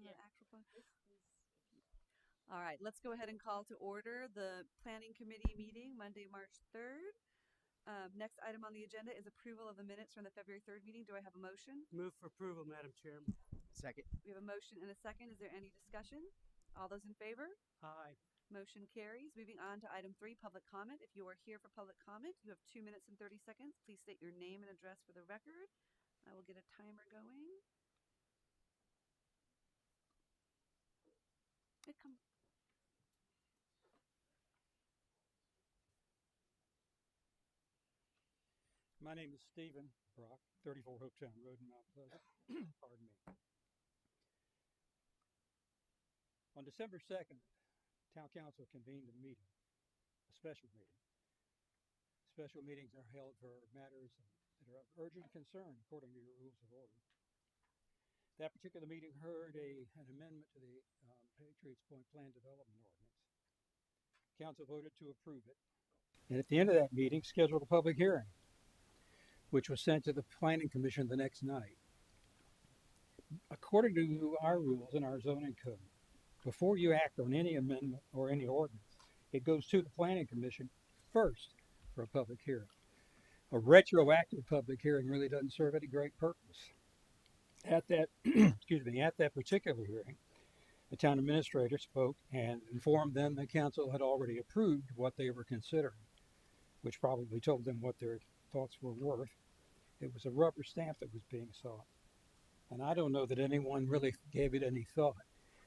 the actual one. All right, let's go ahead and call to order the Planning Committee meeting, Monday, March 3rd. Next item on the agenda is approval of the minutes from the February 3rd meeting. Do I have a motion? Move for approval, Madam Chairman. Second. We have a motion and a second. Is there any discussion? All those in favor? Aye. Motion carries. Moving on to item 3, public comment. If you are here for public comment, you have 2 minutes and 30 seconds. Please state your name and address for the record. I will get a timer going. My name is Stephen Brock, 34 Hopetown Road in Mount Pleasant. Pardon me. On December 2nd, Town Council convened a meeting, a special meeting. Special meetings are held for matters that are of urgent concern according to your rules of order. That particular meeting heard an amendment to the Patriots Point Plan Development Ordinance. Council voted to approve it, and at the end of that meeting, scheduled a public hearing, which was sent to the Planning Commission the next night. According to our rules and our zoning code, before you act on any amendment or any ordinance, it goes to the Planning Commission first for a public hearing. A retroactive public hearing really doesn't serve any great purpose. At that, at that particular hearing, the town administrator spoke and informed them that council had already approved what they were considering, which probably told them what their thoughts were worth. It was a rubber stamp that was being sought. And I don't know that anyone really gave it any thought,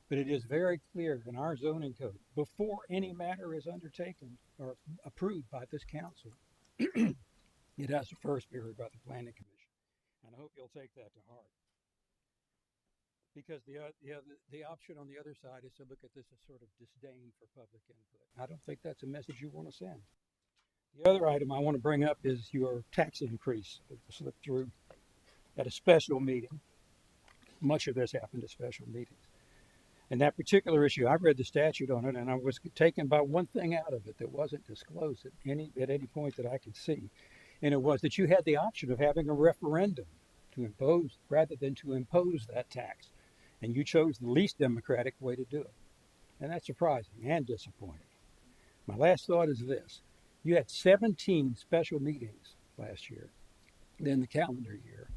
but it is very clear in our zoning code, before any matter is undertaken or approved by this council, it has to first be heard by the Planning Commission. And I hope you'll take that to heart. Because the option on the other side is to look at this as sort of disdain for public input. I don't think that's a message you want to send. The other item I want to bring up is your tax increase that slipped through at a special meeting. Much of this happened at special meetings. And that particular issue, I read the statute on it, and I was taken by one thing out of it that wasn't disclosed at any point that I could see. And it was that you had the option of having a referendum to impose, rather than to impose that tax. And you chose the least democratic way to do it. And that's surprising and disappointing. My last thought is this. You had 17 special meetings last year, then the calendar year.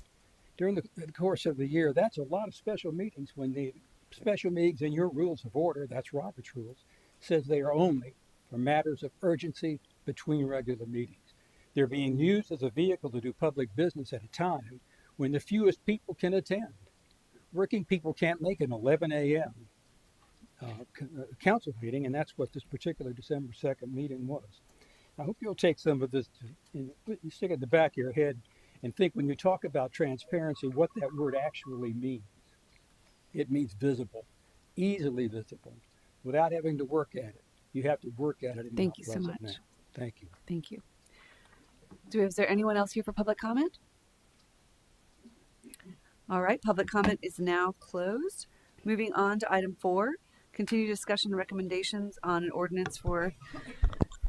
During the course of the year, that's a lot of special meetings when the special meetings in your rules of order, that's Robert's rules, says they are only for matters of urgency between regular meetings. They're being used as a vehicle to do public business at a time when the fewest people can attend. Working people can't make an 11 a.m. Council meeting, and that's what this particular December 2nd meeting was. I hope you'll take some of this, stick it in the back of your head, and think when you talk about transparency, what that word actually means. It means visible, easily visible, without having to work at it. You have to work at it. Thank you so much. Now. Thank you. Thank you. Is there anyone else here for public comment? All right, public comment is now closed. Moving on to item 4, continue discussion and recommendations on an ordinance for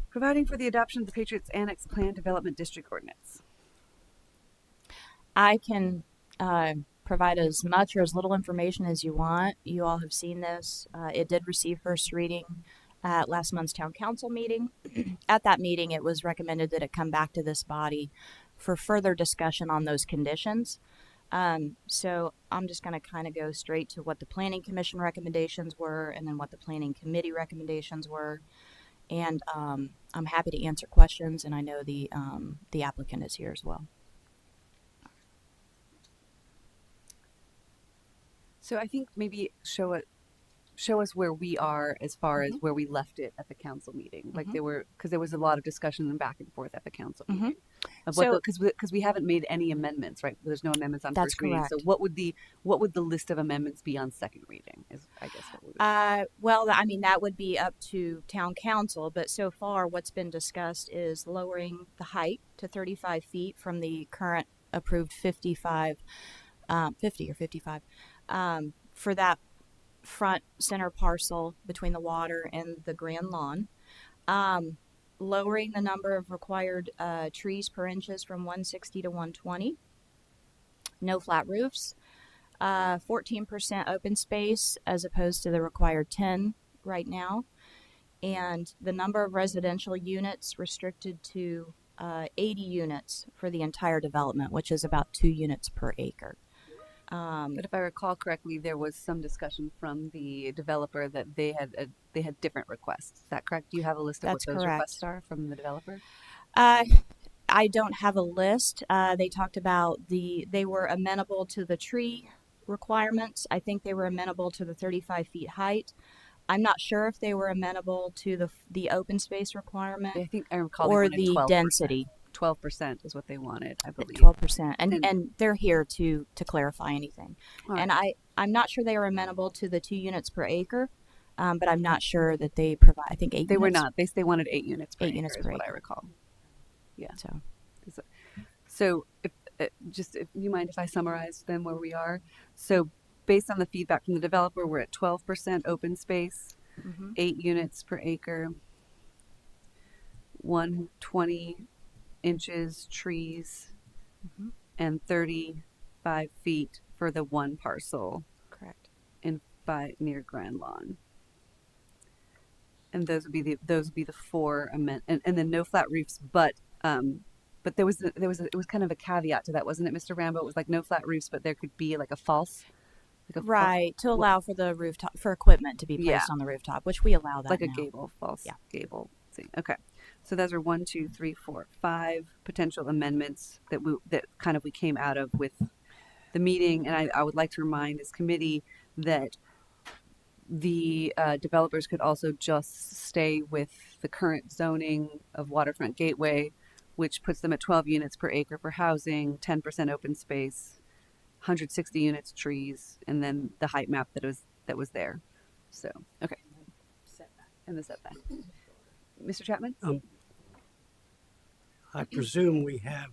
providing for the adoption of the Patriots Annex Plan Development District Ordinance. I can provide as much or as little information as you want. You all have seen this. It did receive first reading at last month's town council meeting. At that meeting, it was recommended that it come back to this body for further discussion on those conditions. So I'm just going to kind of go straight to what the Planning Commission recommendations were and then what the Planning Committee recommendations were. And I'm happy to answer questions, and I know the applicant is here as well. So I think maybe show us where we are as far as where we left it at the council meeting. Like because there was a lot of discussion and back and forth at the council meeting. Because we haven't made any amendments, right? There's no amendments on first reading. So what would the list of amendments be on second reading? Is I guess what we would. Well, I mean that would be up to town council, but so far what's been discussed is lowering the height to 35 feet from the current approved 50 or 55 for that front center parcel between the water and the grand lawn. Lowering the number of required trees per inches from 160 to 120. No flat roofs. 14% open space as opposed to the required 10 right now. And the number of residential units restricted to 80 units for the entire development, which is about 2 units per acre. But if I recall correctly, there was some discussion from the developer that they had different requests. Is that correct? Do you have a list of That's what those correct. requests are from the developer? I don't have a list. They talked about they were amenable to the tree requirements. I think they were amenable to the 35 feet height. I'm not sure if they were amenable to the open space requirement I think I recall they or wanted the 12%. density. 12% is what they wanted, I believe. 12%, And- and they're here to clarify anything. All And right. I'm not sure they are amenable to the 2 units per acre, but I'm not sure that they provide. I think 8. They were units. not. They wanted 8 units per 8 acre units is per what I acre. recall. Yeah. So So, if you mind if I summarize then where we are? So, based on the feedback from the developer, we're at 12% open space, 8 units per acre, 120 inches trees, and 35 feet for the one parcel correct. near Grand Lawn. And those would be the 4 and then no flat roofs, but there was it was kind of a caveat to that, wasn't it, Mr. Rambo? It was like no flat roofs, but there could be like a false, Right, to allow for the rooftop, for equipment to be placed Yeah. on the rooftop, which we allow that like a now. gable, false Yeah. gable thing. Okay, so those are 1, 2, 3, 4, 5 potential amendments that we came out of with the meeting, and I would like to remind this committee that the developers could also just stay with the current zoning of Waterfront Gateway, which puts them at 12 units per acre for housing, 10% open space, 160 units trees, and then the height map that was there. So, okay. And the setback. Mr. Chapman? I presume we have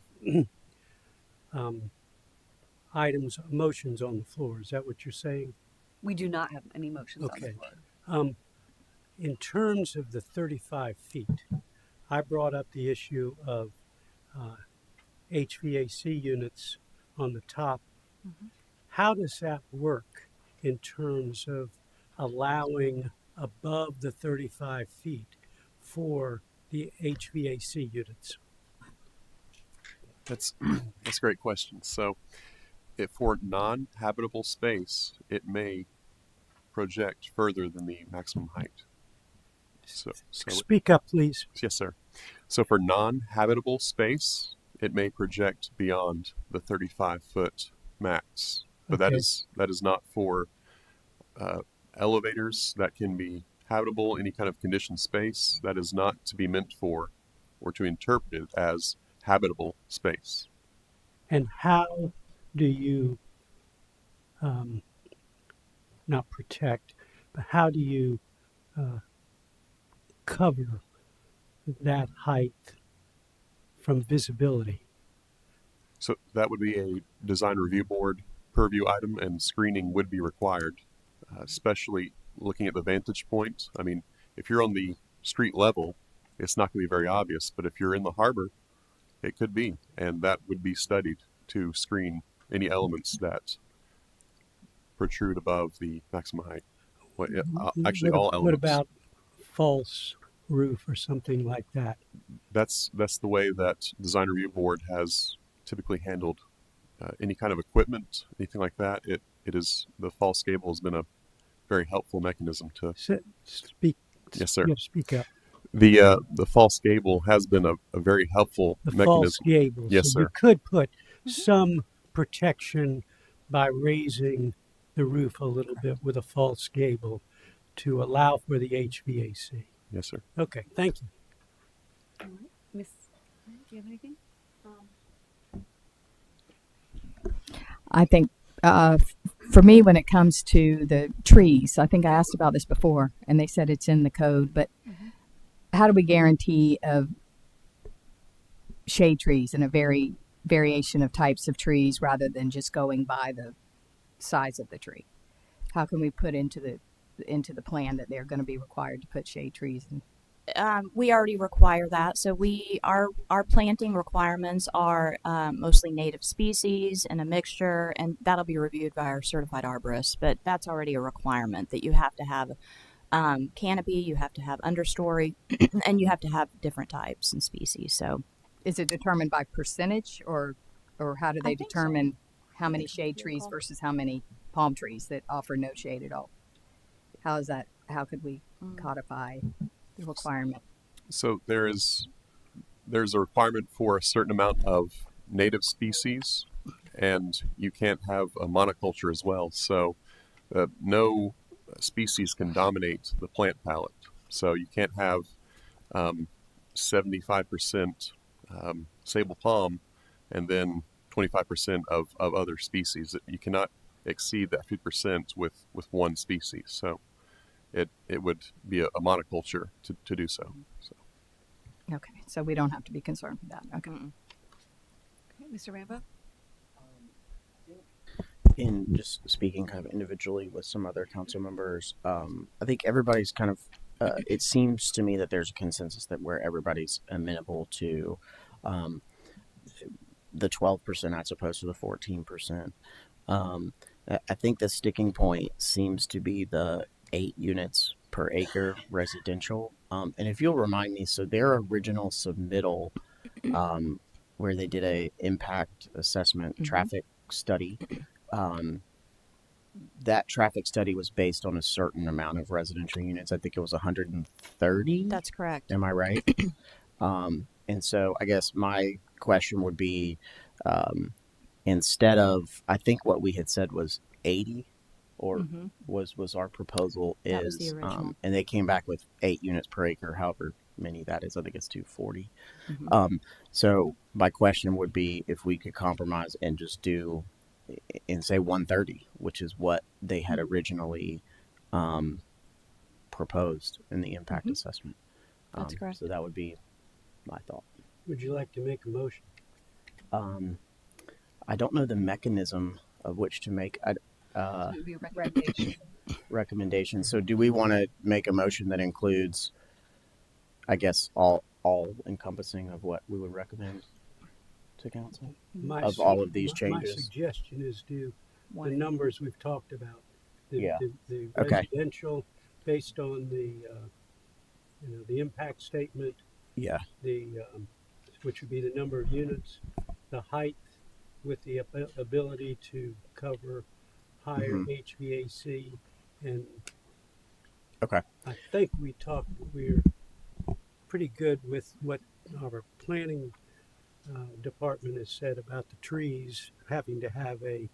motions on the floor. Is that what you're saying? We do not have any motions on the Okay. floor. In terms of the 35 feet, I brought up the issue of HVAC units on the top. How does that work in terms of allowing above the 35 feet for the HVAC units? That's a great question. So, if for non-habitable space, it may project further than the maximum height. So Speak up, please. yes, sir. So for non-habitable space, it may project beyond the 35-foot max. But that Okay. is not for elevators that can be habitable, any kind of conditioned space. That is not to be meant for or to interpret it as habitable space. And how do you, not protect, but how do you cover that height from visibility? So that would be a design review board purview item, and screening would be required, especially looking at the vantage point. I mean, if you're on the street level, it's not going to be very obvious, but if you're in the harbor, it could be, and that would be studied to screen any elements that protrude above the maximum height. Actually, all elements. What about false roof or something like that? That's the way that design review board has typically handled any kind of equipment, anything like that. It is, the false gable has been a very helpful mechanism to. Speak. Yes, sir. Yeah, speak up. The false gable has been a very helpful The mechanism. false gable. Yes, so you sir. could put some protection by raising the roof a little bit with a false gable to allow for the HVAC. Yes, sir. Okay, thank you. Miss, do you have anything? I think for me, when it comes to the trees, I think I asked about this before, and they said it's in the code. But how do we guarantee of shade trees and a variation of types of trees rather than just going by the size of the tree? How can we put into the plan that they're going to be required to put shade trees in? We already require that. So our planting requirements are mostly native species and a mixture, and that'll be reviewed by our certified arborist. But that's already a requirement that you have to have canopy, you have to have understory, and you have to have different types and species. So Is it determined by percentage, or how do I they think so. determine how many shade trees versus how many palm trees that offer no shade at all? How is that? How could we codify the requirement? So there's a requirement for a certain amount of native species, and you can't have a monoculture as well. So no species can dominate the plant palette. So you can't have 75% sable palm and then 25% of other species. You cannot exceed that 50% with one species. So it would be a monoculture to do so. Okay, so we don't have to be concerned with that. Okay. Okay, Mr. Rambo? In just speaking kind of individually with some other council members, I think everybody's kind of, it seems to me that there's a consensus that where everybody's amenable to the 12% as opposed to the 14%. I think the sticking point seems to be the 8 units per acre residential. And if you'll remind me, so their original submittal, where they did a impact assessment traffic study, that traffic study was based on a certain amount of residential units. I think it was 130. that's correct. Am I right? And so I guess my question would be, instead of, I think what we had said was 80, or was our proposal That was is, the original. and they came back with 8 units per acre, however many that is. I think it's 240. So my question would be if we could compromise and just do, and say 130, which is what they had originally proposed in the impact assessment. That's correct. So that would be my thought. Would you like to make a motion? I don't know the mechanism of which to make It would be a recommendation. recommendations. So do we want to make a motion that includes, I guess, all encompassing of what we would recommend to council? Of all of these My changes? suggestion is do the One. numbers we've talked about. Yeah. The Okay. residential based on the impact statement, Yeah. which would be the number of units, the height with the ability to cover higher HVAC, and Okay. I think we're pretty good with what our planning department has said about the trees having to have a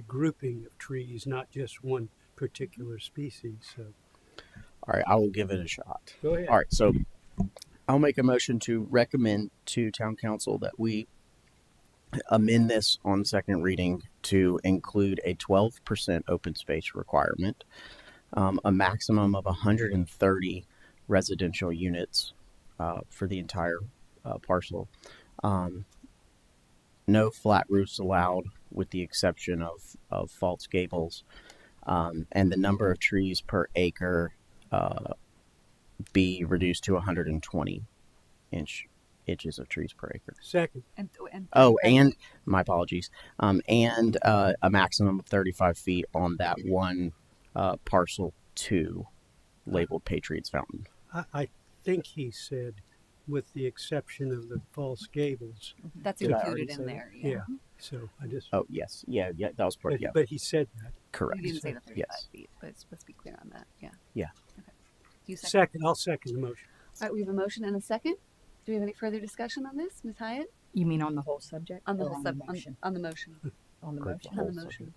grouping of trees, not just one particular species. So All right. I will give it a shot. go ahead. All right. So I'll make a motion to recommend to town council that we amend this on second reading to include a 12% open space requirement, a maximum of 130 residential units for the entire parcel. No flat roofs allowed, with the exception of false gables, and the number of trees per acre be reduced to 120 inches of trees per acre. Second. And Oh, and my apologies. And a maximum of 35 feet on that one parcel 2 labeled Patriots Fountain. I think he said, with the exception of the false gables. that's Did I included already in say there. Yeah. So I just. Oh, yes. Yeah, that was part. But, Yeah, but he said that. correct. You didn't say the 35 Yes. feet, but let's be clear on that. Yeah. Yeah. Okay. You second? Second. I'll second the motion. All right, we have a motion and a second. Do we have any further discussion on this, Ms. Hyatt? You mean on the whole subject? On the or whole the on, motion? on the motion. On the Good. motion. On Whole the subject.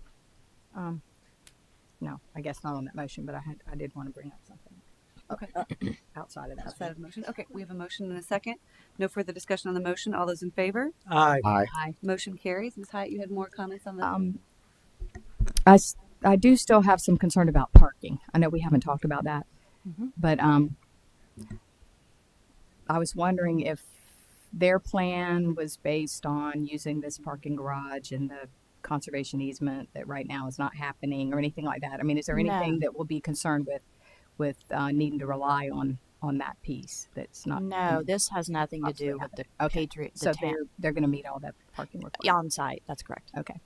motion. No, I guess not on that motion, but I did want to bring up something. Okay. Outside of that. Outside of the motion. Okay, we have a motion and a second. No further discussion on the motion. All those in favor? Aye. Aye. Motion carries. Ms. Hyatt, you had more comments on the. I do still have some concern about parking. I know we haven't talked about that, but I was wondering if their plan was based on using this parking garage and the conservation easement that right now is not happening or anything like that. I mean, is there anything No. that we'll be concerned with with needing to rely on that piece. That's not No, this has nothing to Absolutely do with the okay. Patriot. So The town they're going to meet all that parking requirements. on site. That's correct. Okay.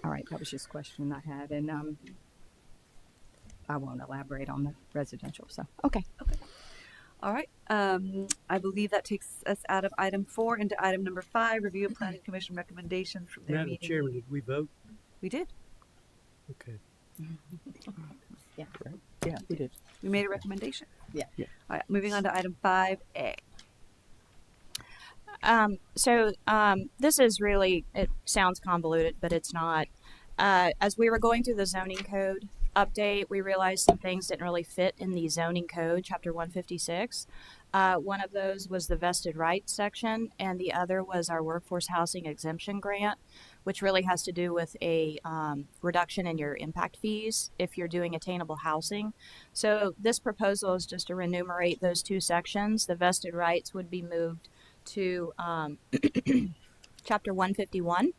All right. That was just a question I had, and I won't elaborate on the residential. So okay. All right. I believe that takes us out of item 4 into item number 5, review of planning commission recommendations from their Madam meeting. Chairman, did we vote? We did. Okay. Yeah, we did. We made a recommendation. Yeah. All right. Moving on to item 5A. This is really, it sounds convoluted, but it's not. As we were going through the zoning code update, we realized some things didn't really fit in the zoning code, chapter 156. One of those was the vested rights section, and the other was our workforce housing exemption grant, which really has to do with a reduction in your impact fees if you're doing attainable housing. So this proposal is just to remunerate those two sections. The vested rights would be moved to chapter 151,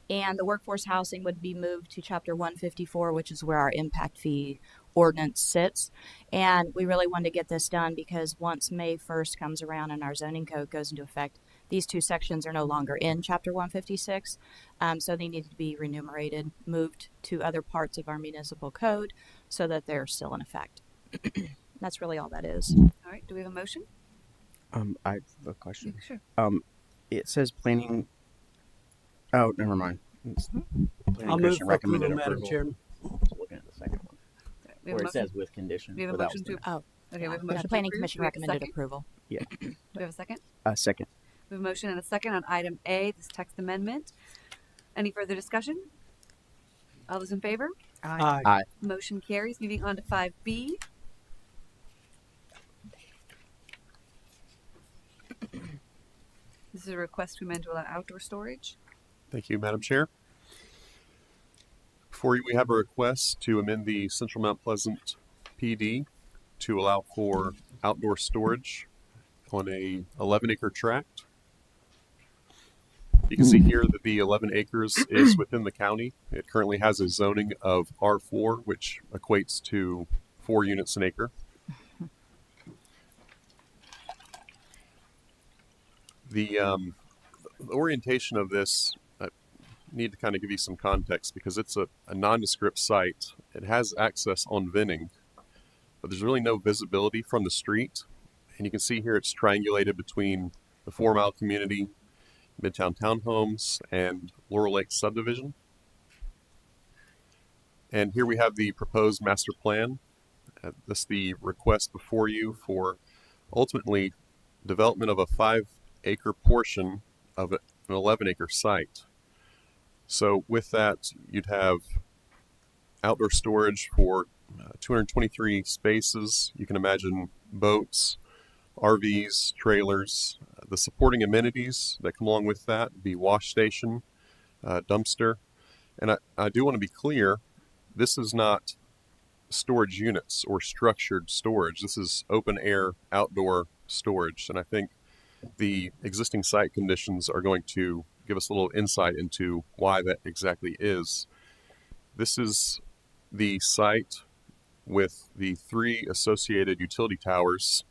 and the workforce housing would be moved to chapter 154, which is where our impact fee ordinance sits. And we really wanted to get this done because once May 1st comes around and our zoning code goes into effect, these two sections are no longer in chapter 156, so they need to be remunerated, moved to other parts of our municipal code so that they're still in effect. That's really all that is. All right. Do we have a motion? I have a question. Sure. It says planning. Oh, never mind. It's planning I'll move commission for recommended approval, Madam approval. Chairman. Looking at the second one, We have where a it says motion. with condition. We have a without motion to. with. Oh, Okay. We have a the motion. to Planning approve. Commission Do we have a recommended second? approval. Do we have a second? Second. We have a motion and a second on item A, this text amendment. Any further discussion? All those in favor? Aye. Motion carries. Moving on to 5B. This is a request to amend to allow outdoor storage. Thank you, Madam Chair. Before you, we have a request to amend the Central Mount Pleasant PD to allow for outdoor storage on a 11-acre tract. You can see here that the 11 acres is within the county. It currently has a zoning of R4, which equates to 4 units an acre. The orientation of this, I need to kind of give you some context because it's a nondescript site. It has access on Venning, but there's really no visibility from the street. And you can see here it's triangulated between the 4 Mile community, Midtown Townhomes, and Laurel Lake subdivision. And here we have the proposed master plan. This is the request before you for ultimately development of a 5-acre portion of an 11-acre site. So with that, you'd have outdoor storage for 223 spaces. You can imagine boats, RVs, trailers. The supporting amenities that come along with that would be wash station, dumpster. And I do want to be clear, this is not storage units or structured storage. This is open air outdoor storage. And I think the existing site conditions are going to give us a little insight into why that exactly is. This is the site with the 3 associated utility towers,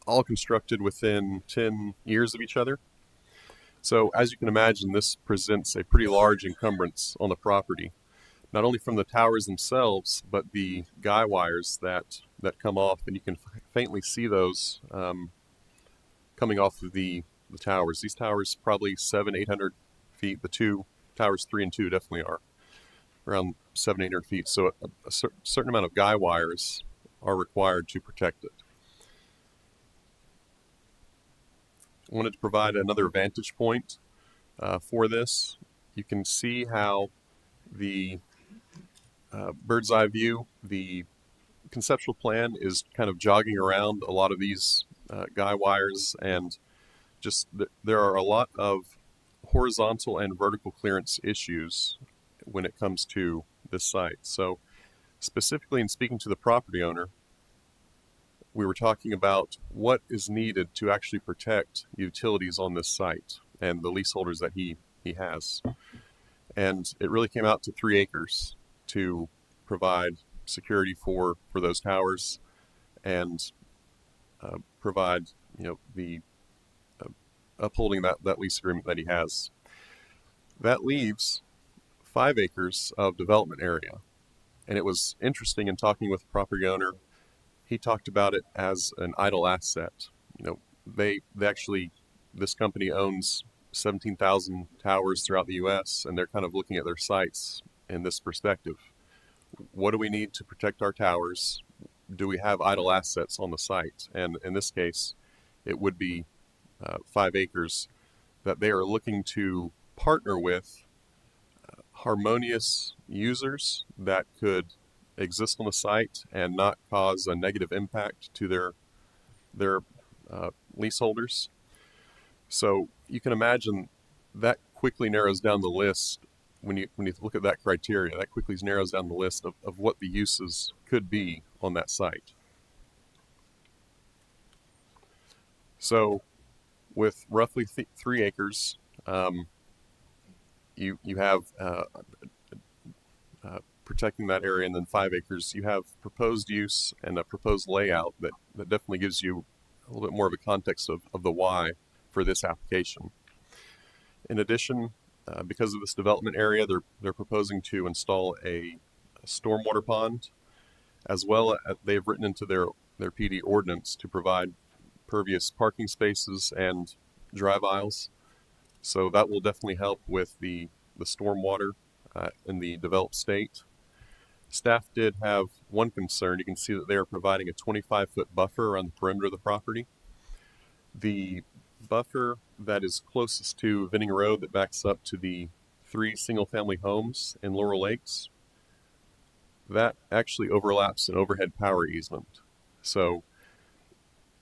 all constructed within 10 years of each other. So as you can imagine, this presents a pretty large encumbrance on the property, not only from the towers themselves, but the guy wires that come off, and you can faintly see those coming off of the towers. These towers probably 700-800 feet. The 2 towers 3 and 2 definitely are around 700-800 feet. So a certain amount of guy wires are required to protect it. I wanted to provide another vantage point for this. You can see how the bird's eye view, the conceptual plan is kind of jogging around a lot of these guy wires, and just there are a lot of horizontal and vertical clearance issues when it comes to this site. So specifically in speaking to the property owner, we were talking about what is needed to actually protect utilities on this site and the leaseholders that he has. And it really came out to 3 acres to provide security for those towers and provide, the upholding that lease agreement that he has. That leaves 5 acres of development area. And it was interesting in talking with the property owner. He talked about it as an idle asset. They actually, this company owns 17,000 towers throughout the U.S., and they're kind of looking at their sites in this perspective. What do we need to protect our towers? Do we have idle assets on the site? And in this case, it would be 5 acres that they are looking to partner with harmonious users that could exist on the site and not cause a negative impact to their leaseholders. So you can imagine that quickly narrows down the list. When you look at that criteria, that quickly narrows down the list of what the uses could be on that site. So with roughly 3 acres, you have protecting that area, and then 5 acres, you have proposed use and a proposed layout that definitely gives you a little bit more of a context of the why for this application. In addition, because of this development area, they're proposing to install a stormwater pond, as well as they've written into their PD ordinance to provide pervious parking spaces and drive aisles. So that will definitely help with the stormwater in the developed state. Staff did have one concern. You can see that they are providing a 25-foot buffer around the perimeter of the property. The buffer that is closest to Venning Road that backs up to the 3 single-family homes in Laurel Lakes, that actually overlaps an overhead power easement. So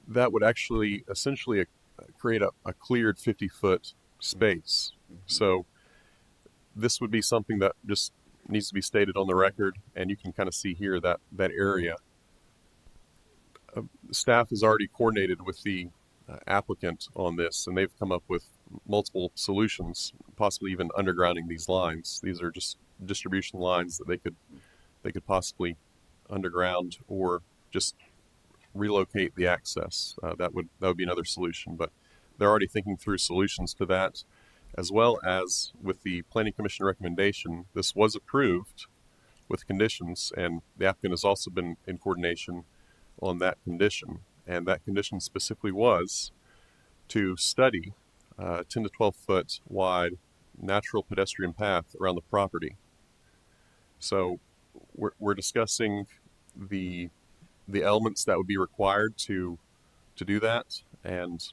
that would actually essentially create a cleared 50-foot space. So this would be something that just needs to be stated on the record, and you can kind of see here that area. Staff has already coordinated with the applicant on this, and they've come up with multiple solutions, possibly even undergrounding these lines. These are just distribution lines that they could possibly underground or just relocate the access. That would be another solution, but they're already thinking through solutions to that, as well as with the Planning Commission recommendation. This was approved with conditions, and the applicant has also been in coordination on that condition. And that condition specifically was to study 10 to 12 foot wide natural pedestrian path around the property. So we're discussing the elements that would be required to do that, and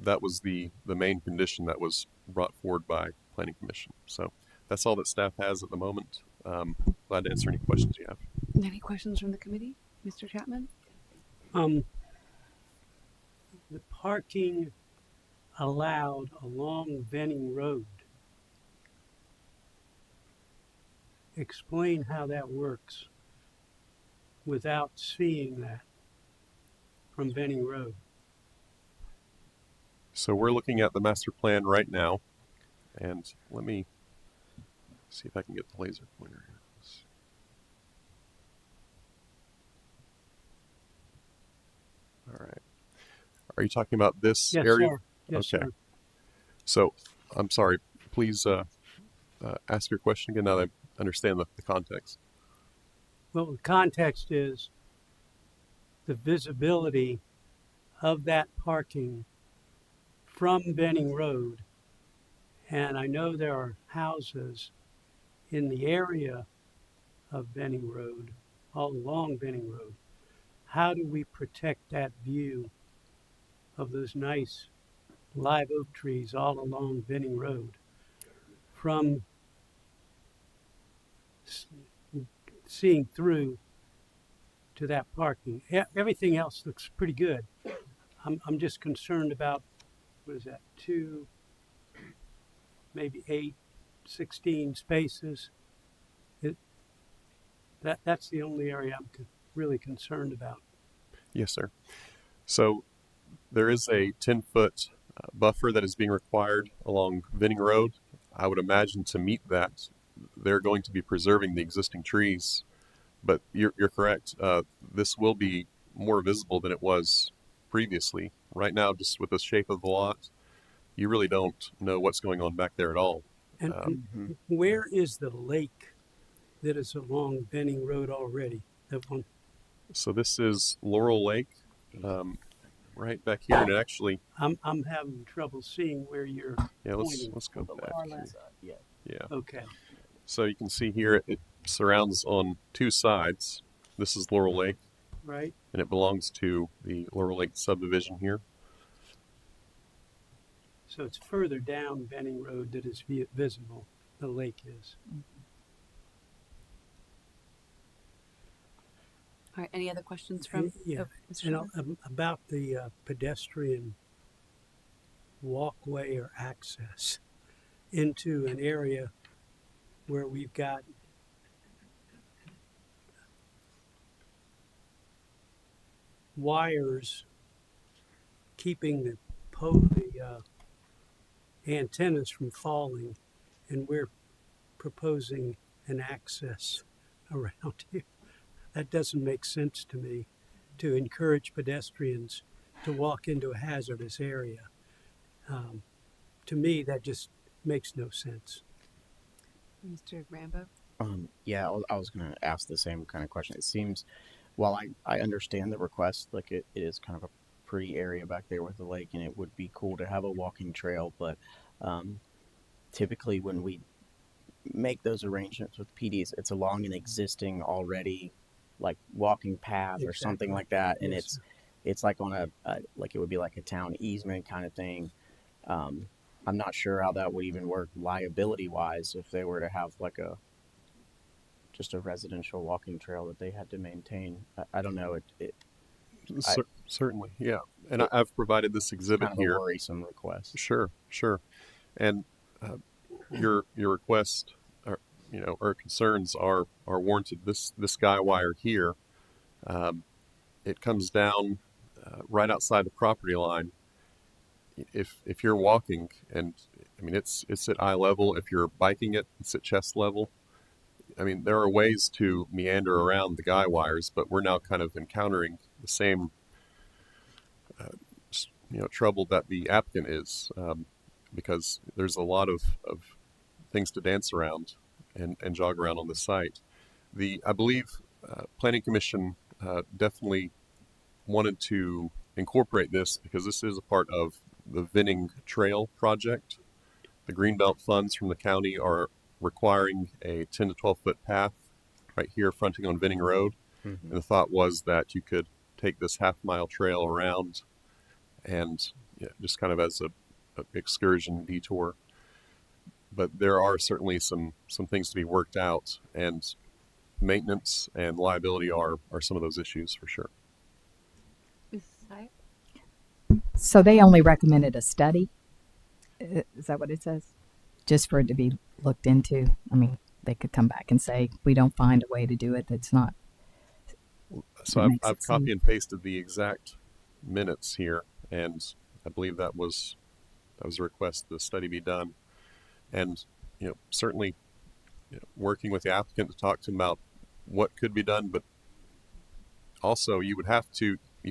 that was the main condition that was brought forward by Planning Commission. So that's all that staff has at the moment. Glad to answer any questions you have. Any questions from the committee, Mr. Chapman? The parking allowed along Venning Road. Explain how that works without seeing that from Venning Road. So we're looking at the master plan right now, and let me see if I can get the laser pointer here. All right. Are you talking about this Yes, area? sir. Yes, Okay. sir. So I'm sorry. Please ask your question again now that I understand the context. Well, the context is the visibility of that parking from Venning Road. And I know there are houses in the area of Venning Road, all along Venning Road. How do we protect that view of those nice live oak trees all along Venning Road from seeing through to that parking? Everything else looks pretty good. I'm just concerned about, what is that, 2, maybe 8, 16 spaces. That's the only area I'm really concerned about. Yes, sir. So there is a 10-foot buffer that is being required along Venning Road. I would imagine to meet that, they're going to be preserving the existing trees But you're correct. This will be more visible than it was previously. Right now, just with the shape of the lot, you really don't know what's going on back there at all. And, Um, and where is the lake that is along Benning Road already? That one, So this is Laurel Lake, right back here, and actually, I'm having trouble seeing where you're yeah, pointing. let's go back. here. Yeah. Yeah. Okay. So you can see here it surrounds on two sides. This is Laurel Lake, Right. and it belongs to the Laurel Lake subdivision here. So it's further down Benning Road that is visible. The lake is. All right. Any other questions from? Yeah. Mr. And Sherman? about the pedestrian walkway or access into an area where we've got wires keeping the antennas from falling, and we're proposing an access around here. That doesn't make sense to me, to encourage pedestrians to walk into a hazardous area. To me, that just makes no sense. Mr. Rambo. Yeah, I was going to ask the same kind of question. It seems, while I understand the request, like it is kind of a pretty area back there with the lake, and it would be cool to have a walking trail, but typically when we make those arrangements with PDs, it's along an existing already like walking path or something Exactly. like that, and Yes, it's like on a like it would be like a town easement kind of thing. I'm not sure how that would even work liability wise if they were to have like just a residential walking trail that they had to maintain. I don't know. Certainly, yeah. And I've provided this exhibit Kind of here. a worrisome request. Sure. And your request, or or concerns are warranted. This guy wire here, it comes down right outside the property line. If you're walking, and I mean it's at eye level. If you're biking it, it's at chest level. I mean, there are ways to meander around the guy wires, but we're now kind of encountering the same trouble that the applicant is, because there's a lot of things to dance around and jog around on the site. I believe Planning Commission definitely wanted to incorporate this because this is a part of the Vinning Trail project. The Greenbelt funds from the county are requiring a 10 to 12 foot path right here fronting on Vinning Road. Mm-hmm. And the thought was that you could take this half-mile trail around and just kind of as a excursion detour. But there are certainly some things to be worked out, and maintenance and liability are some of those issues for sure. Mrs. Hyatt? So they only recommended a study? Is that what it says? Just for it to be looked into? I mean, they could come back and say, we don't find a way to do it that's not. So That makes I've it seem- copy and pasted the exact minutes here, and I believe that was a request the study be done. And certainly working with the applicant to talk to him about what could be done, but also you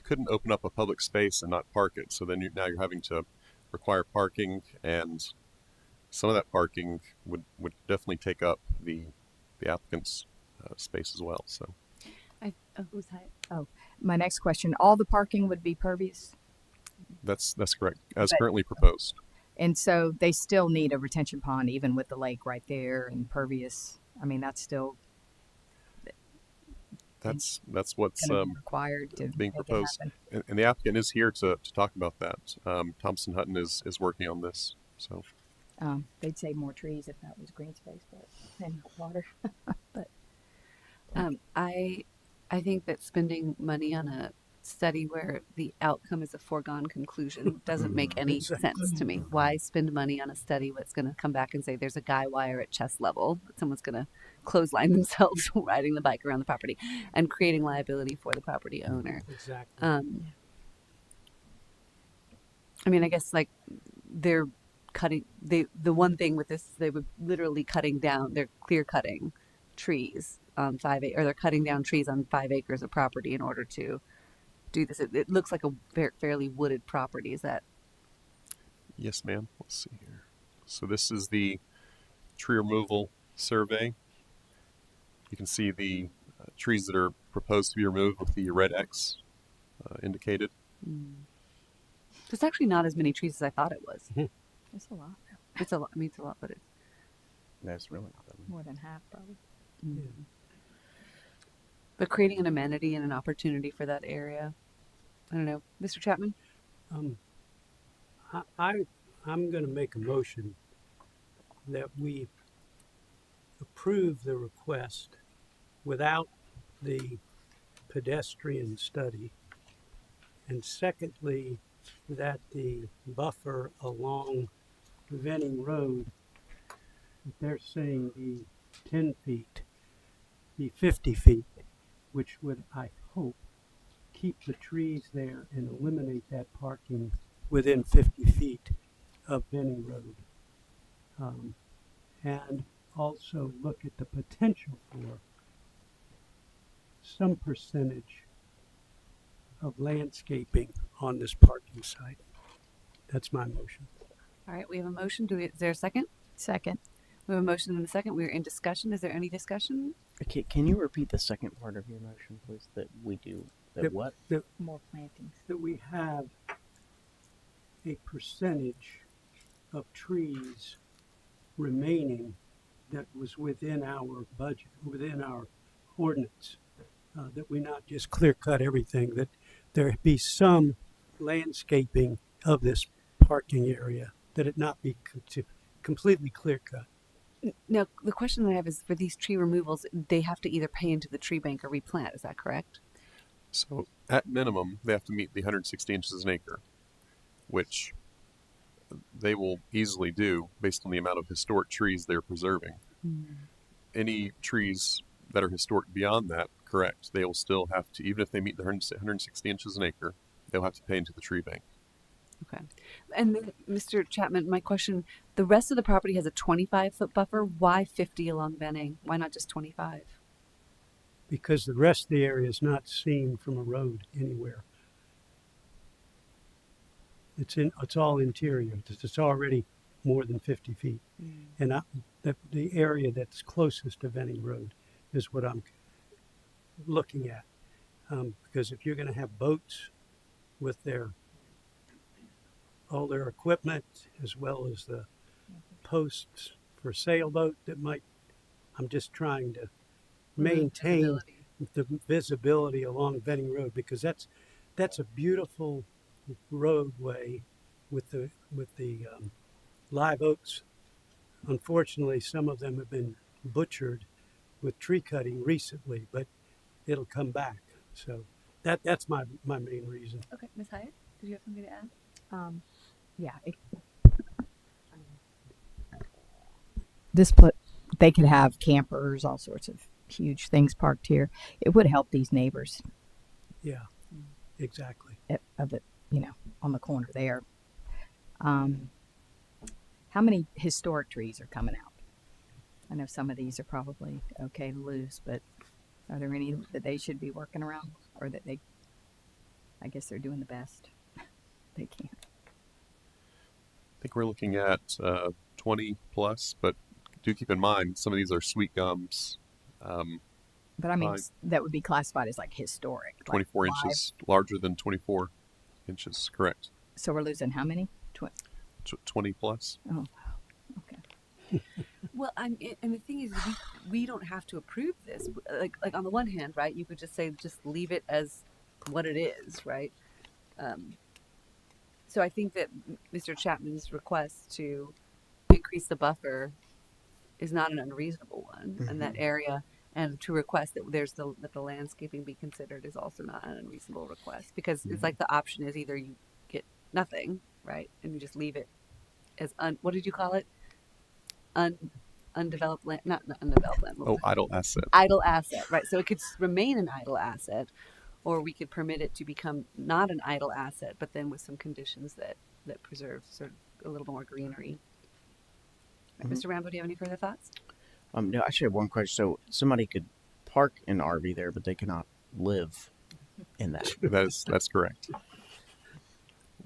couldn't open up a public space and not park it. So then now you're having to require parking, and some of that parking would definitely take up the applicant's space as well. So Who's Hyatt? Oh, my next question, all the parking would be pervious? that's correct, as But- currently proposed. And so they still need a retention pond, even with the lake right there and pervious. I mean, that's still That's what's going to be required to being make it proposed. happen. And the applicant is here to talk about that. Thompson Hutton is working on this. So They'd save more trees if that was green space, but and water. But I think that spending money on a study where the outcome is a foregone conclusion doesn't make any Exactly. sense to me. Why spend money on a study that's going to come back and say there's a guy wire at chest level that someone's going to clothesline themselves riding the bike around the property and creating liability for the property owner? Exactly. I mean, I guess like they're cutting the one thing with this, they were literally cutting down, they're clear cutting trees on or they're cutting down trees on 5 acres of property in order to do this. It looks like a fairly wooded property. Is that? Yes, ma'am. Let's see here. So this is the tree removal survey. You can see the trees that are proposed to be removed with the red X indicated. There's actually not as many trees as I thought it was. That's a lot. It's a lot. I mean, it's a lot, but it's That's really not that much. More than half, probably. but creating an amenity and an opportunity for that area. I don't know, Mr. Chapman. I'm going to make a motion that we approve the request without the pedestrian study. And secondly, that the buffer along Venning Road, they're saying be 10 feet, be 50 feet, which would, I hope, keep the trees there and eliminate that parking within 50 feet of Venning Road. And also look at the potential for some percentage of landscaping on this parking site. That's my motion. All right, we have a motion. Is there a second? Second. We have a motion and a second. We're in discussion. Is there any discussion? Okay, can you repeat the second part of your motion, please? That we do that That- what? More plantings. That we have a percentage of trees remaining that was within our budget, within our ordinance. That we not just clear cut everything, that there be some landscaping of this parking area, that it not be completely clear cut. Now, the question that I have is for these tree removals, they have to either pay into the tree bank or replant. Is that correct? So at minimum, they have to meet the 160 inches an acre, which they will easily do based on the amount of historic trees they're preserving. Any trees that are historic beyond that, correct, they will still have to, even if they meet the 160 inches an acre, they'll have to pay into the tree bank. Okay. And then, Mr. Chapman, my question, the rest of the property has a 25-foot buffer. Why 50 along Benning? Why not just 25? Because the rest of the area is not seen from a road anywhere. It's all interior. It's already more than 50 feet. And the area that's closest to Venning Road is what I'm looking at. Because if you're going to have boats with all their equipment, as well as the posts for sailboat I'm just trying to maintain the visibility along Venning Road, because that's a beautiful roadway with the live oaks. Unfortunately, some of them have been butchered with tree cutting recently, but it'll come back. So that's my main reason. Okay, Ms. Hyatt, did you have something to add? Yeah. They could have campers, all sorts of huge things parked here. It would help these neighbors Yeah, exactly. of it, on the corner there. How many historic trees are coming out? I know some of these are probably okay to lose, but are there any that they should be working around, or that I guess they're doing the best they can? I think we're looking at 20 plus, but do keep in mind some of these are sweet gums, But I mean, that would be classified as like historic. 24 like inches larger than 24 inches, correct? So we're losing how many? 20 plus. Oh, okay. Well, and the thing is, we don't have to approve this. Like on the one hand, right? You could just say, just leave it as what it is, right? So I think that Mr. Chapman's request to increase the buffer is not an unreasonable one, and that area, and to request that that the landscaping be considered is also not an unreasonable request, because it's like the option is either you get nothing, right, and you just leave it as what did you call it? Undeveloped land, not undeveloped land. Oh, idle asset. Idle asset, right? So it could remain an idle asset, or we could permit it to become not an idle asset, but then with some conditions that preserve sort of a little more greenery. Mr. Rambo, do you have any further thoughts? No, I actually have one question. So somebody could park an RV there, but they cannot live in that. That's correct.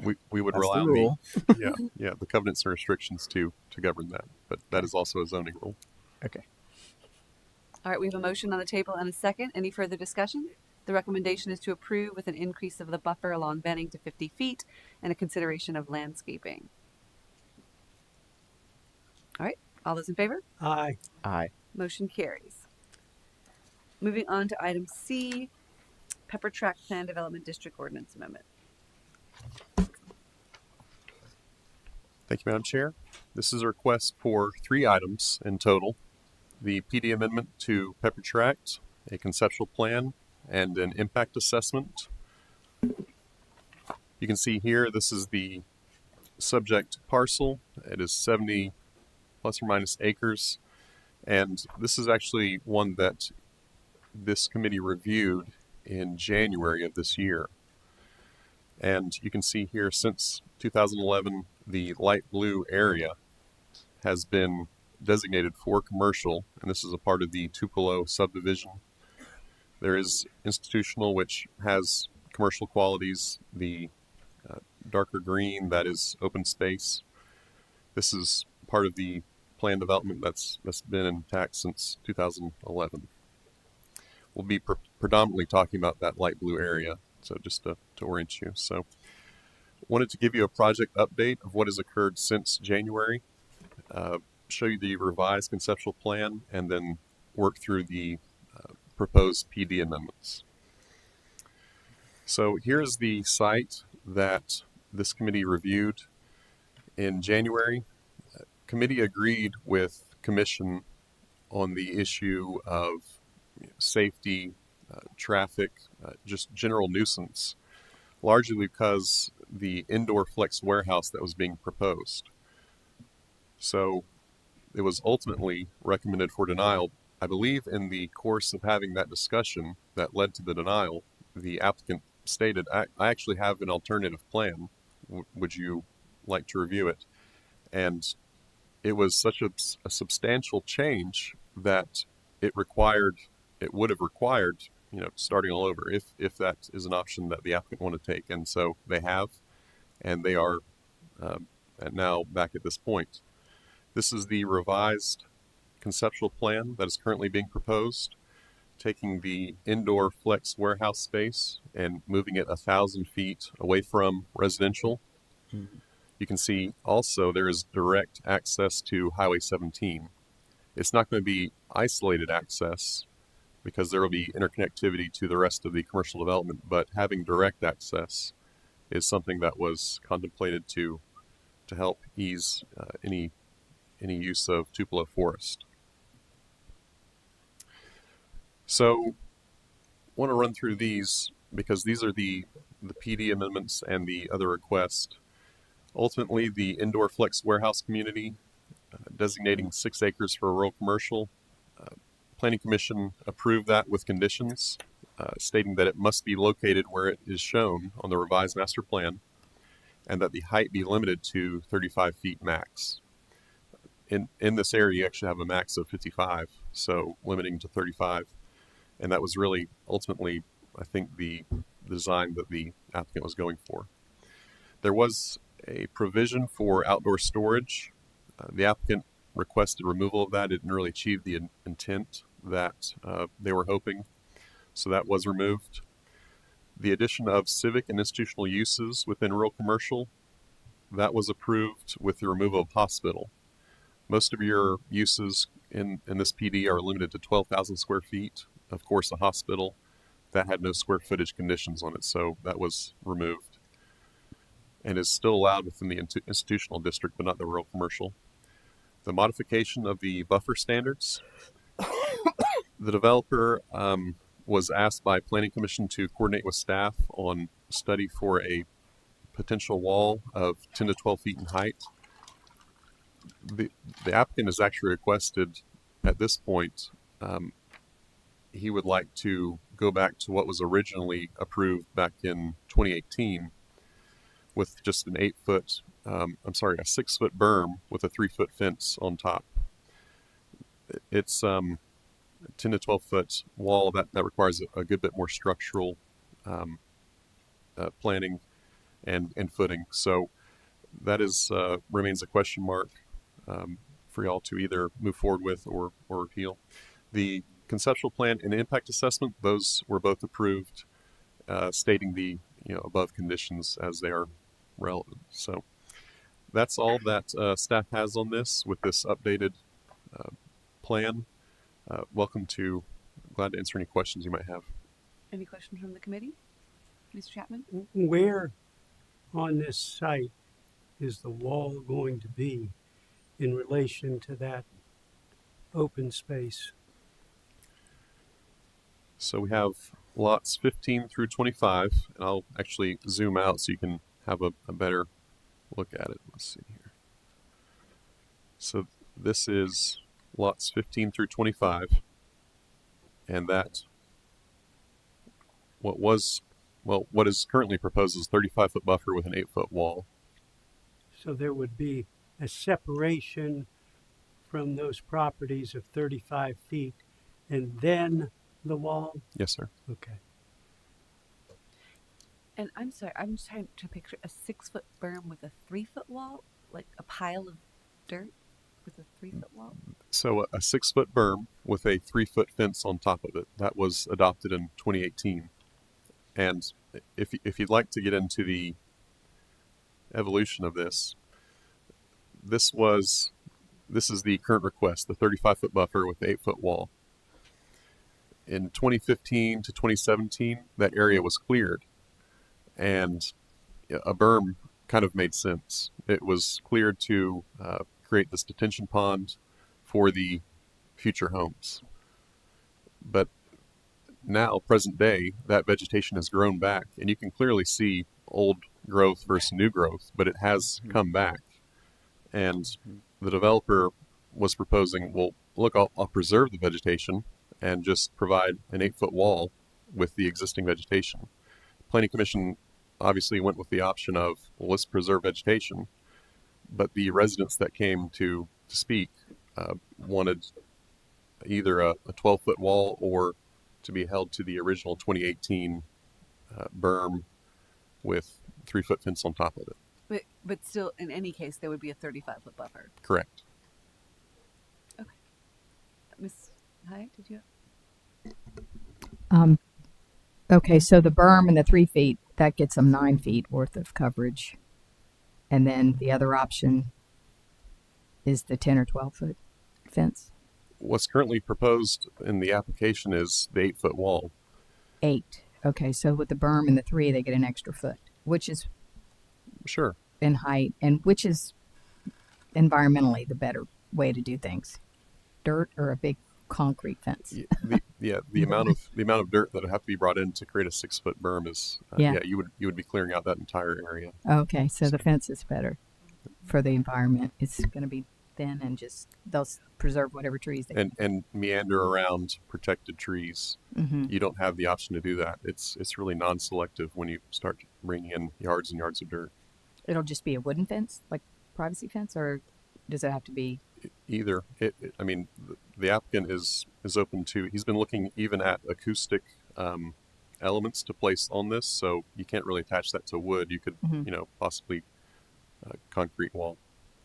We would That's allow the rule. the covenants and restrictions to govern that, but that is also a zoning rule. Okay. All right, we have a motion on the table and a second. Any further discussion? The recommendation is to approve with an increase of the buffer along Benning to 50 feet and a consideration of landscaping. All right, all those in favor? Aye. Aye. Motion carries. Moving on to item C, Pepper Track Plan Development District Ordinance Amendment. Thank you, Madam Chair. This is a request for 3 items in total: the PD amendment to Pepper Tract, a conceptual plan, and an impact assessment. You can see here, this is the subject parcel. It is 70 plus or minus acres. And this is actually one that this committee reviewed in January of this year. And you can see here, since 2011, the light blue area has been designated for commercial, and this is a part of the Tupelo subdivision. There is institutional, which has commercial qualities. The darker green, that is open space. This is part of the plan development that's been intact since 2011. We'll be predominantly talking about that light blue area, so just to orient you. So wanted to give you a project update of what has occurred since January, show you the revised conceptual plan, and then work through the proposed PD amendments. So here's the site that this committee reviewed in January. Committee agreed with Commission on the issue of safety, traffic, just general nuisance, largely because the indoor flex warehouse that was being proposed. So it was ultimately recommended for denial. I believe in the course of having that discussion that led to the denial, the applicant stated, I actually have an alternative plan. Would you like to review it? And it was such a substantial change that it would have required, starting all over if that is an option that the applicant want to take. And so they have, and they are now back at this point. This is the revised conceptual plan that is currently being proposed, taking the indoor flex warehouse space and moving it 1,000 feet away from residential. Mm-hmm. You can see also there is direct access to Highway 17. It's not going to be isolated access because there will be interconnectivity to the rest of the commercial development, but having direct access is something that was contemplated to help ease any use of Tupelo Forest. So I want to run through these because these are the PD amendments and the other request. Ultimately, the indoor flex warehouse community, designating 6 acres for rural commercial. Planning Commission approved that with conditions, stating that it must be located where it is shown on the revised master plan, and that the height be limited to 35 feet max. In this area, you actually have a max of 55, so limiting to 35. And that was really ultimately, I think, the design that the applicant was going for. There was a provision for outdoor storage. The applicant requested removal of that. It didn't really achieve the intent that they were hoping, so that was removed. The addition of civic and institutional uses within rural commercial, that was approved with the removal of hospital. Most of your uses in this PD are limited to 12,000 square feet. Of course, the hospital, that had no square footage conditions on it, so that was removed and is still allowed within the institutional district, but not the rural commercial. The modification of the buffer standards. The developer was asked by Planning Commission to coordinate with staff on a study for a potential wall of 10 to 12 feet in height. The applicant has actually requested at this point, he would like to go back to what was originally approved back in 2018 with just an 6-foot berm with a 3-foot fence on top. It's 10 to 12 foot wall, that requires a good bit more structural planning and footing. So that is remains a question mark for y'all to either move forward with or repeal. The conceptual plan and impact assessment, those were both approved, stating the above conditions as they are relevant. So that's all that staff has on this with this updated plan. Glad to answer any questions you might have. Any questions from the committee? Mr. Chapman? Where on this site is the wall going to be in relation to that open space? So we have lots 15 through 25, and I'll actually zoom out so you can have a better look at it. Let's see here. So this is lots 15 through 25, and what is currently proposed is 35-foot buffer with an 8-foot wall. So there would be a separation from those properties of 35 feet and then the wall? Yes, sir. Okay. And I'm sorry, I'm just trying to picture a 6-foot berm with a 3-foot wall, like a pile of dirt with a 3-foot wall. So a 6-foot berm with a 3-foot fence on top of it. That was adopted in 2018. And if you'd like to get into the evolution of this, this is the current request, the 35-foot buffer with the 8-foot wall. In 2015 to 2017, that area was cleared, and a berm kind of made sense. It was cleared to create this detention pond for the future homes. But now, present day, that vegetation has grown back, and you can clearly see old growth versus new growth, but it has come back. And the developer was proposing, well, look, I'll preserve the vegetation and just provide an 8-foot wall with the existing vegetation. Planning Commission obviously went with the option of, well, let's preserve vegetation, but the residents that came to speak wanted either a 12-foot wall or to be held to the original 2018 berm with 3-foot fence on top of it. But still, in any case, there would be a 35-foot buffer. Correct. Ms. Hyatt, did you? Okay, so the berm and the 3 feet, that gets them 9 feet worth of coverage. And then the other option is the 10 or 12 foot fence. What's currently proposed in the application is the 8-foot wall. 8. Okay, so with the berm and the 3, they get an extra foot, which is Sure. in height, and which is environmentally the better way to do things. Dirt or a big concrete fence. The amount of dirt that would have to be brought in to create a 6-foot berm is you would be clearing out that entire area. Okay, so the fence is better for the environment. It's going to be thin and just they'll preserve whatever trees they and meander around protected trees. Mm-hmm. You don't have the option to do that. It's really non-selective when you start bringing in yards and yards of dirt. It'll just be a wooden fence, like privacy fence, or does it have to be? Either. I mean, the applicant is open to. He's been looking even at acoustic elements to place on this, so you can't really attach that to wood. You could, possibly concrete wall,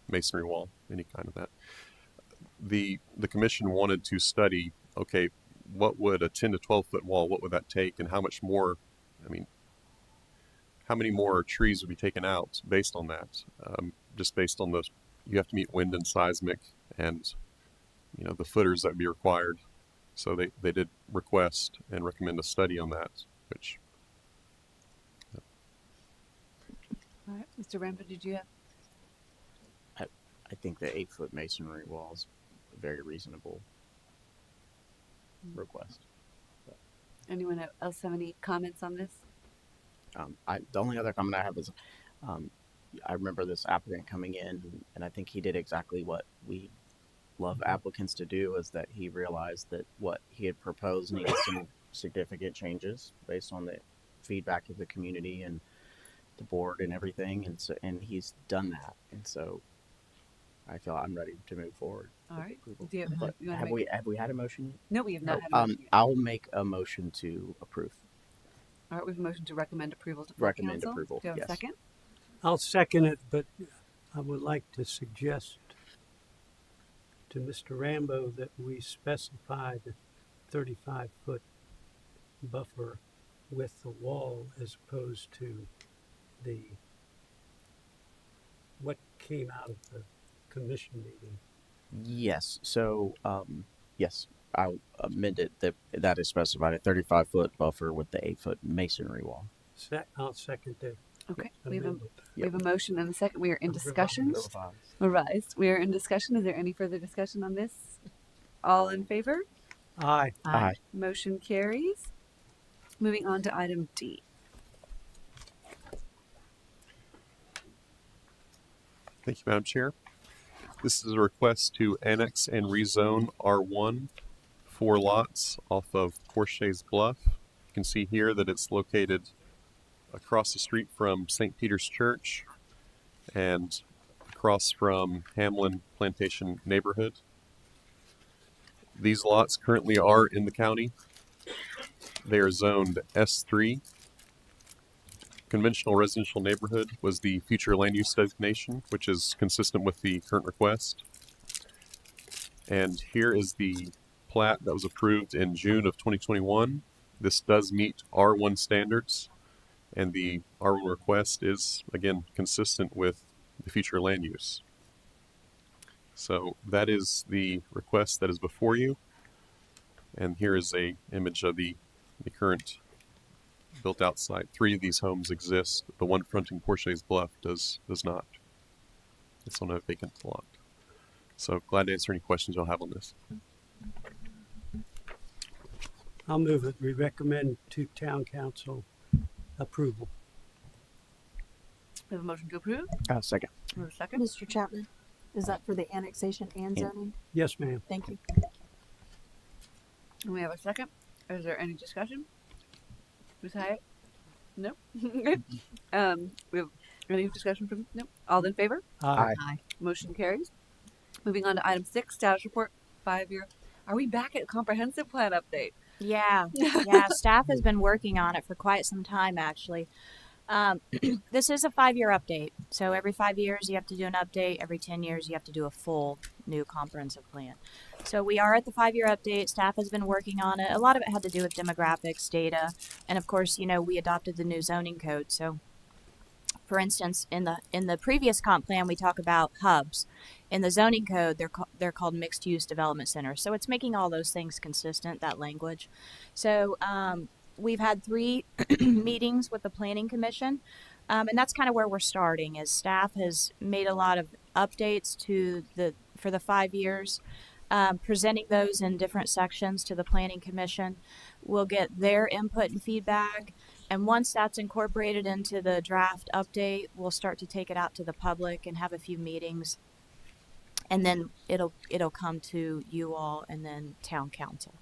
masonry wall, any kind of that. The commission wanted to study, okay, what would a 10 to 12 foot wall, what would that take, and how much more? I mean, how many more trees would be taken out based on that? Just based on those. You have to meet wind and seismic and, the footers that would be required. So they did request and recommend a study on that, which. All right, Mr. Rambo, did you have? I think the 8-foot masonry wall is a very reasonable request. Anyone else have any comments on this? The only other comment I have is, I remember this applicant coming in, and I think he did exactly what we love applicants to do, is that he realized that what he had proposed needed some significant changes based on the feedback of the community and the board and everything, and he's done that. And so I feel I'm ready to move forward. All with right. approval. Do you, But you wanna have make- we had a motion? No, we have not No, had a motion yet. I'll make a motion to approve. All right, we have a motion to recommend approval to full Recommend council. approval, Do you have yes. a second? I'll second it, but I would like to suggest to Mr. Rambo that we specify the 35-foot buffer with the wall as opposed to what came out of the commission meeting. Yes. So, yes, I'll amend it that is specified a 35-foot buffer with the 8-foot masonry wall. I'll second that Okay. We have a amendment. we have a motion and a second. We are in discussions. Revised. We are in discussion. Is there any further discussion on this? All in favor? Aye. Aye. Motion carries. Moving on to item D. Thank you, Madam Chair. This is a request to annex and rezone R1 4 lots off of Porsche's Bluff. You can see here that it's located across the street from St. Peter's Church and across from Hamlin Plantation neighborhood. These lots currently are in the county. They are zoned S3. Conventional residential neighborhood was the future land use designation, which is consistent with the current request. And here is the plat that was approved in June of 2021. This does meet R1 standards, and the R1 request is, again, consistent with the future land use. So that is the request that is before you. And here is a image of the current built out site. 3 of these homes exist. The one fronting Porsche's Bluff does not. It's on a vacant lot. So glad to answer any questions you'll have on this. I'll move it. We recommend to town council approval. We have a motion to approve. Second. We have a second. Mr. Chapman, is that for the annexation and Yeah. zoning? Yes, ma'am. Thank you. And we have a second. Is there any discussion? Ms. Hyatt? No. We have any discussion from no. All in favor? Aye. Aye. Motion carries. Moving on to item 6, status report, 5-year. Are we back at comprehensive plan update? Yeah, yeah. Staff has been working on it for quite some time, actually. This is a 5-year update. So every 5 years you have to do an update. Every 10 years you have to do a full new comprehensive plan. So we are at the 5-year update. Staff has been working on it. A lot of it had to do with demographics, data, and of course, we adopted the new zoning code. So, for instance, in the previous comp plan, we talk about hubs. In the zoning code, they're called mixed-use development centers. So it's making all those things consistent, that language. So we've had 3 meetings with the Planning Commission, and that's kind of where we're starting. Is staff has made a lot of updates for the 5 years, presenting those in different sections to the Planning Commission. We'll get their input and feedback. And once that's incorporated into the draft update, we'll start to take it out to the public and have a few meetings. And then it'll come to you all and then town council.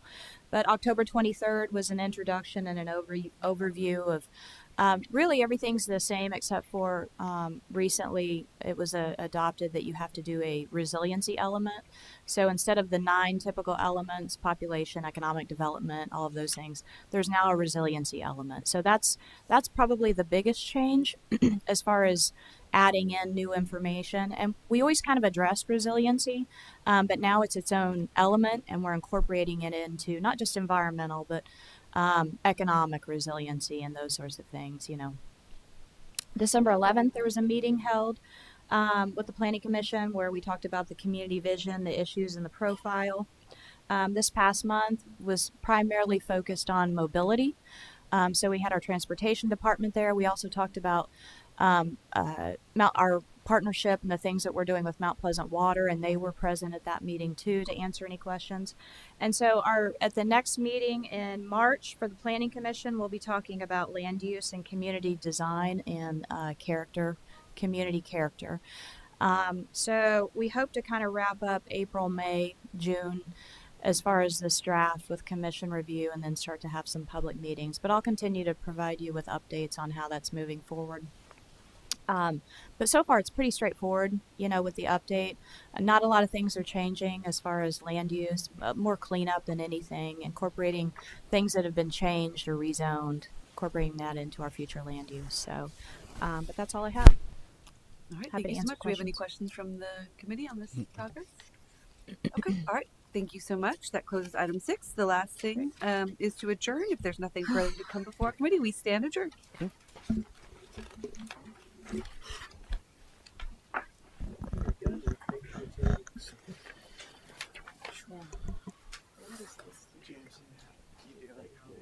But October 23rd was an introduction and an overview of really everything's the same except for recently it was adopted that you have to do a resiliency element. So instead of the 9 typical elements, population, economic development, all of those things, there's now a resiliency element. So that's probably the biggest change as far as adding in new information. And we always kind of addressed resiliency, but now it's its own element, and we're incorporating it into not just environmental, but economic resiliency and those sorts of things, December 11th, there was a meeting held with the Planning Commission where we talked about the community vision, the issues, and the profile. This past month was primarily focused on mobility. So we had our transportation department there. We also talked about our partnership and the things that we're doing with Mount Pleasant Water, and they were present at that meeting too to answer any questions. And so at the next meeting in March for the Planning Commission, we'll be talking about land use and community design and community character. So we hope to kind of wrap up April, May, June as far as this draft with commission review, and then start to have some public meetings. But I'll continue to provide you with updates on how that's moving forward. But so far, it's pretty straightforward, with the update. Not a lot of things are changing as far as land use, more cleanup than anything, incorporating things that have been changed or rezoned, incorporating that into our future land use. So, but that's all I have. All right, Happy thank to you so answer much. Do we have any questions. questions from the committee on this progress? Okay, all right. Thank you so much. That closes item 6. The last thing is to adjourn. If there's nothing further to come before our committee, we stand adjourned.